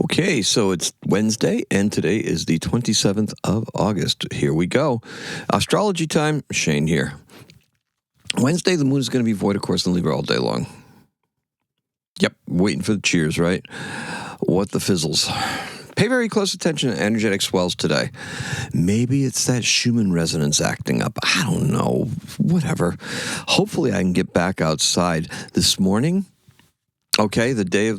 Okay, so it's Wednesday, and today is the 27th of August. Here we go. Astrology time, Shane here. Wednesday, the moon is going to be void, of course, in Libra all day long. Yep, waiting for the cheers, right? What the fizzles. Pay very close attention to energetic swells today. Maybe it's that Schumann resonance acting up. I don't know. Whatever. Hopefully I can get back outside this morning. Okay, the day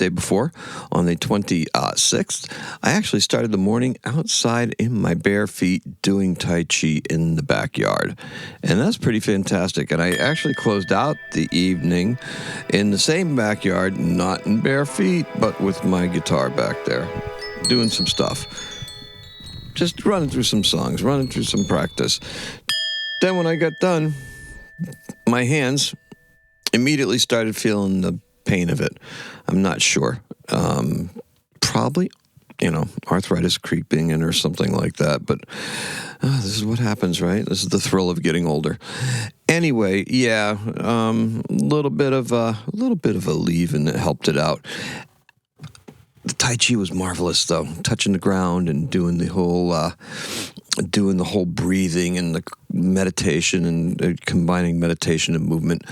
before, on the 26th, I actually started the morning outside in my bare feet doing Tai Chi in the backyard. And that's pretty fantastic. And I actually closed out the evening in the same backyard, not in bare feet, but with my guitar back there, doing some stuff. Just running through some songs, running through some practice. Then when I got done, my hands immediately started feeling the pain of it. I'm not sure. Probably, arthritis creeping in or something like that. But this is what happens, right? This is the thrill of getting older. Anyway, yeah, a little bit of a leave, and it helped it out. The Tai Chi was marvelous, though. Touching the ground and doing the whole breathing and the meditation and combining meditation and movement.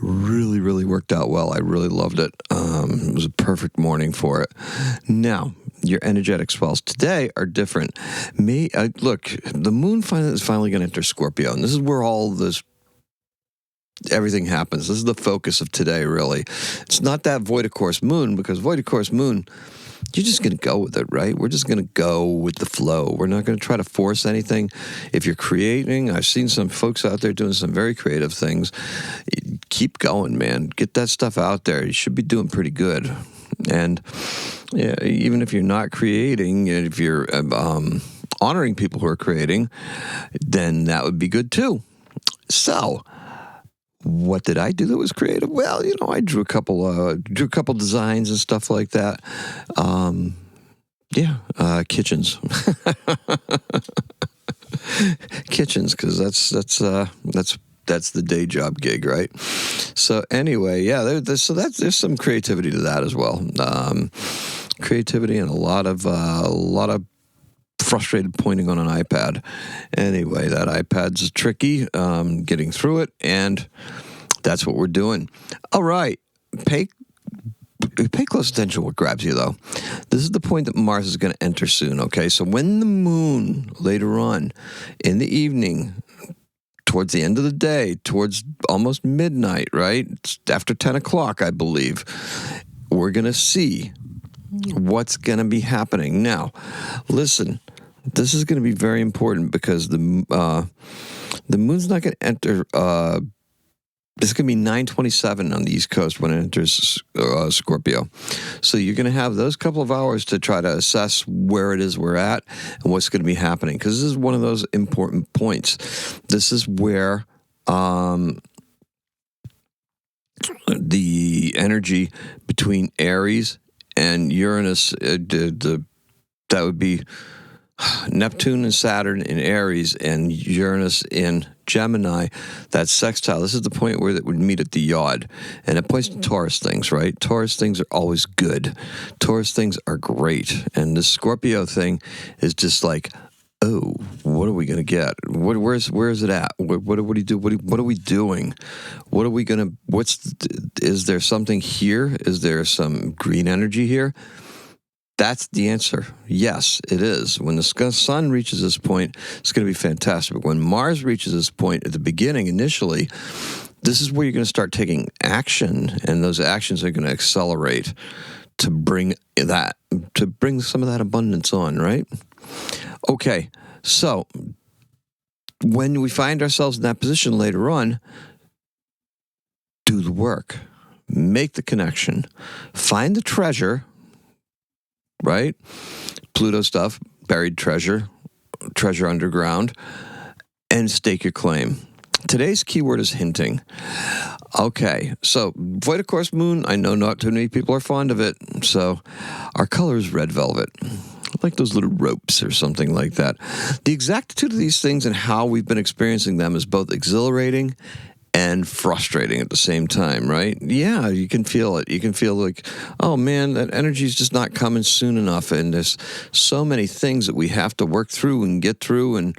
Really, really worked out well. I really loved it. It was a perfect morning for it. Now, your energetic swells today are different. Look, the moon is finally going to enter Scorpio, and this is where everything happens. This is the focus of today, really. It's not that void of course moon, because void of course moon, you're just going to go with it, right? We're just going to go with the flow. We're not going to try to force anything. If you're creating, I've seen some folks out there doing some very creative things. Keep going, man. Get that stuff out there. You should be doing pretty good. And yeah, even if you're not creating, if you're honoring people who are creating, then that would be good too. So, what did I do that was creative? Well, I drew a couple designs and stuff like that. Kitchens, kitchens, because that's the day job gig, right? So anyway, yeah, there's some creativity to that as well. Creativity and a lot of frustrated pointing on an iPad. Anyway, that iPad's tricky, getting through it, and that's what we're doing. All right, pay close attention to what grabs you, though. This is the point that Mars is going to enter soon, okay? So when the moon, later on in the evening, towards the end of the day, towards almost midnight, right? It's after 10 o'clock, I believe, we're going to see what's going to be happening. Now, listen, this is going to be very important, because the moon's not going to enter. This is going to be 9:27 on the East Coast when it enters Scorpio. So you're going to have those couple of hours to try to assess where it is we're at and what's going to be happening, because this is one of those important points. This is where the energy between Aries and Uranus, that would be Neptune and Saturn in Aries and Uranus in Gemini, that sextile. This is the point where it would meet at the yod. And it points to Taurus things, right? Taurus things are always good. Taurus things are great. And the Scorpio thing is just like, oh, what are we going to get? Where is it at? What do we do? What are we doing? What are we going to, is there something here? Is there some green energy here? That's the answer. Yes, it is. When the sun reaches this point, it's going to be fantastic. But when Mars reaches this point at the beginning, initially, this is where you're going to start taking action, and those actions are going to accelerate to bring some of that abundance on, right? Okay, so when we find ourselves in that position later on, do the work. Make the connection. Find the treasure, right? Pluto stuff, buried treasure underground, and stake your claim. Today's keyword is hinting. Okay, so void of course moon, I know not too many people are fond of it, so our color is red velvet. Like those little ropes or something like that. The exactitude of these things and how we've been experiencing them is both exhilarating and frustrating at the same time, right? Yeah, you can feel it. You can feel like, oh man, that energy is just not coming soon enough. And there's so many things that we have to work through and get through. And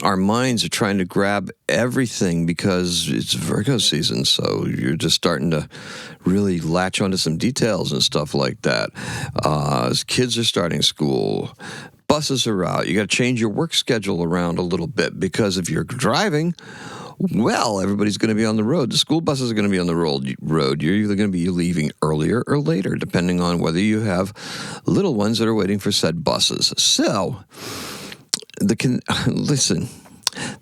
our minds are trying to grab everything because it's Virgo season. So you're just starting to really latch onto some details and stuff like that. As kids are starting school, buses are out. You got to change your work schedule around a little bit because if you're driving, well, everybody's going to be on the road. The school buses are going to be on the road. You're either going to be leaving earlier or later, depending on whether you have little ones that are waiting for said buses. So, listen,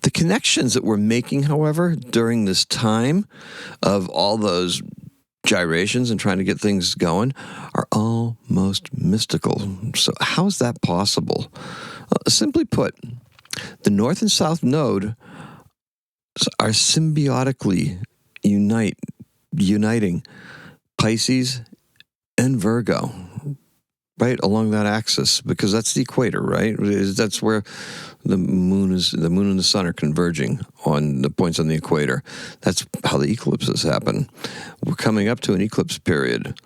the connections that we're making, however, during this time of all those gyrations and trying to get things going are almost mystical. So how is that possible? Simply put, the North and South Node are symbiotically uniting Pisces and Virgo, right along that axis, because that's the equator, right? That's where the moon and the sun are converging on the points on the equator. That's how the eclipses happen. We're coming up to an eclipse period.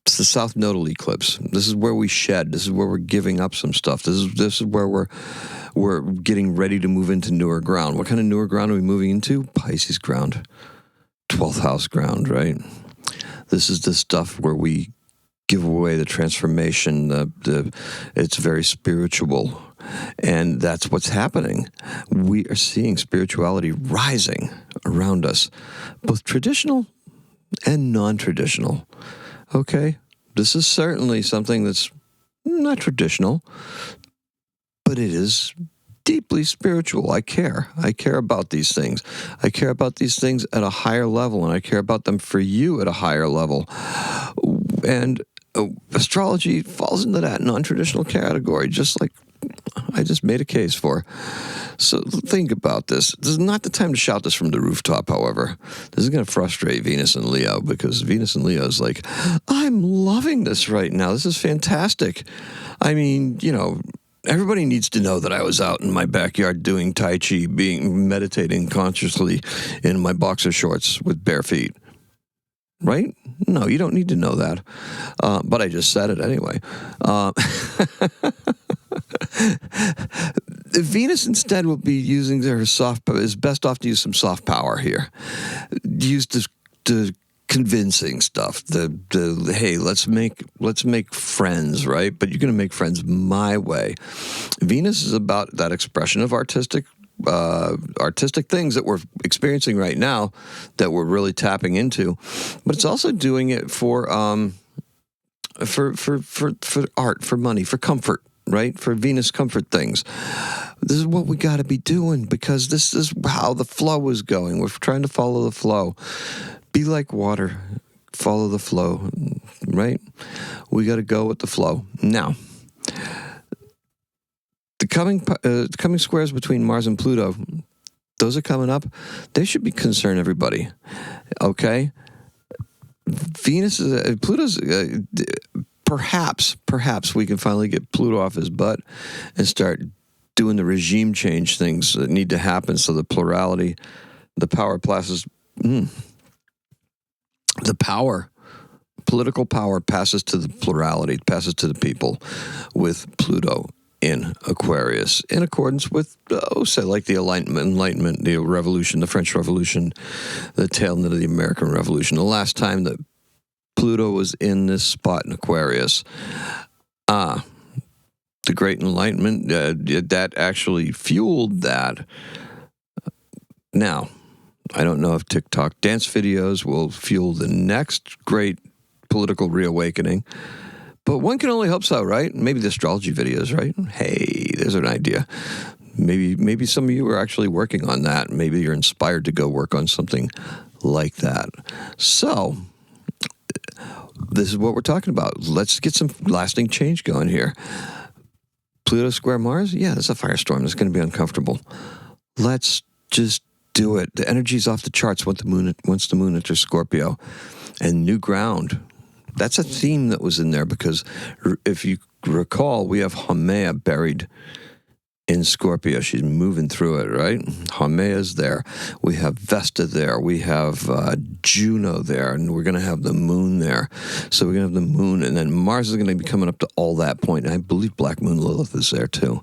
It's the South Nodal eclipse. This is where we shed. This is where we're giving up some stuff. This is where we're getting ready to move into newer ground. What kind of newer ground are we moving into? Pisces ground, 12th house ground, right? This is the stuff where we give away the transformation. It's very spiritual, and that's what's happening. We are seeing spirituality rising around us, both traditional and non-traditional. Okay, this is certainly something that's not traditional, but it is deeply spiritual. I care about these things. I care about these things at a higher level, and I care about them for you at a higher level. And astrology falls into that non-traditional category, just like I just made a case for. So think about this. This is not the time to shout this from the rooftop, however. This is going to frustrate Venus and Leo, because Venus and Leo is like, I'm loving this right now. This is fantastic. I mean, everybody needs to know that I was out in my backyard doing Tai Chi, meditating consciously in my boxer shorts with bare feet. Right? No, you don't need to know that. But I just said it anyway. Venus instead will be using is best off to use some soft power here. Use the convincing stuff. Hey, let's make friends, right? But you're going to make friends my way. Venus is about that expression of artistic things that we're experiencing right now that we're really tapping into, but it's also doing it for art, for money, for comfort, right? For Venus comfort things. This is what we got to be doing, because this is how the flow is going. We're trying to follow the flow. Be like water, follow the flow, right? We got to go with the flow. Now, the coming squares between Mars and Pluto, those are coming up. They should concern everybody. Okay, Pluto's. Perhaps we can finally get Pluto off his butt and start doing the regime change things that need to happen. So the plurality, the power passes. Political power passes to the plurality, passes to the people, with Pluto in Aquarius, in accordance with, like the Enlightenment, the Revolution, the French Revolution, the tail end of the American Revolution. The last time that Pluto was in this spot in Aquarius, the Great Enlightenment, that actually fueled that. Now, I don't know if TikTok dance videos will fuel the next great political reawakening, but one can only hope so, right? Maybe the astrology videos, right? Hey, there's an idea. Maybe some of you are actually working on that. Maybe you're inspired to go work on something like that. So, this is what we're talking about. Let's get some lasting change going here. Pluto square Mars? Yeah, that's a firestorm. It's going to be uncomfortable. Let's just do it. The energy's off the charts once the moon enters Scorpio. And new ground. That's a theme that was in there, because if you recall, we have Haumea buried in Scorpio. She's moving through it, right? Haumea's there. We have Vesta there. We have Juno there, and we're going to have the moon there. So we're going to have the moon, and then Mars is going to be coming up to all that point. And I believe Black Moon Lilith is there too.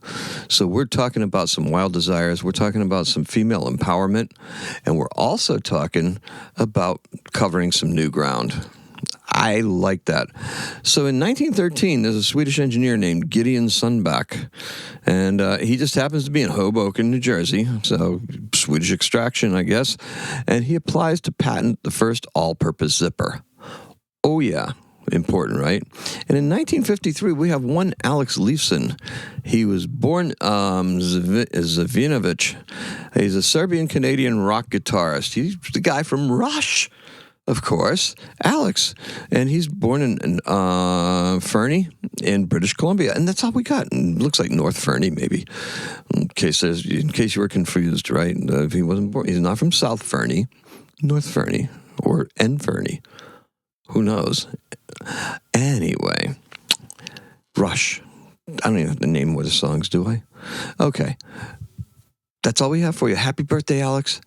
So we're talking about some wild desires. We're talking about some female empowerment, and we're also talking about covering some new ground. I like that. So in 1913, there's a Swedish engineer named Gideon Sundback, and he just happens to be in Hoboken, New Jersey, so Swedish extraction, I guess, and he applies to patent the first all-purpose zipper. Oh, yeah. Important, right? And in 1953, we have one Alex Lifeson. He was born Zavinovic. He's a Serbian-Canadian rock guitarist. He's the guy from Rush. Of course, Alex, and he's born in Fernie in British Columbia, and that's all we got. It looks like North Fernie, maybe. In case you were confused, right? If he wasn't born, he's not from South Fernie, North Fernie, or N Fernie. Who knows? Anyway, Rush. I don't even have to name what the songs, do I? Okay, that's all we have for you. Happy birthday, Alex.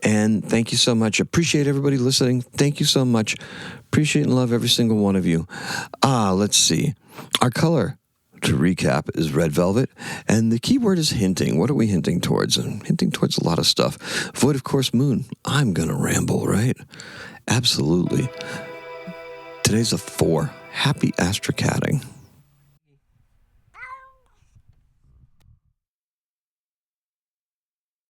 And thank you so much. Appreciate everybody listening. Thank you so much. Appreciate and love every single one of you. Let's see. Our color, to recap, is red velvet. And the key word is hinting. What are we hinting towards? I'm hinting towards a lot of stuff. Void, of course, moon. I'm going to ramble, right? Absolutely. Today's a 4. Happy astrocatting.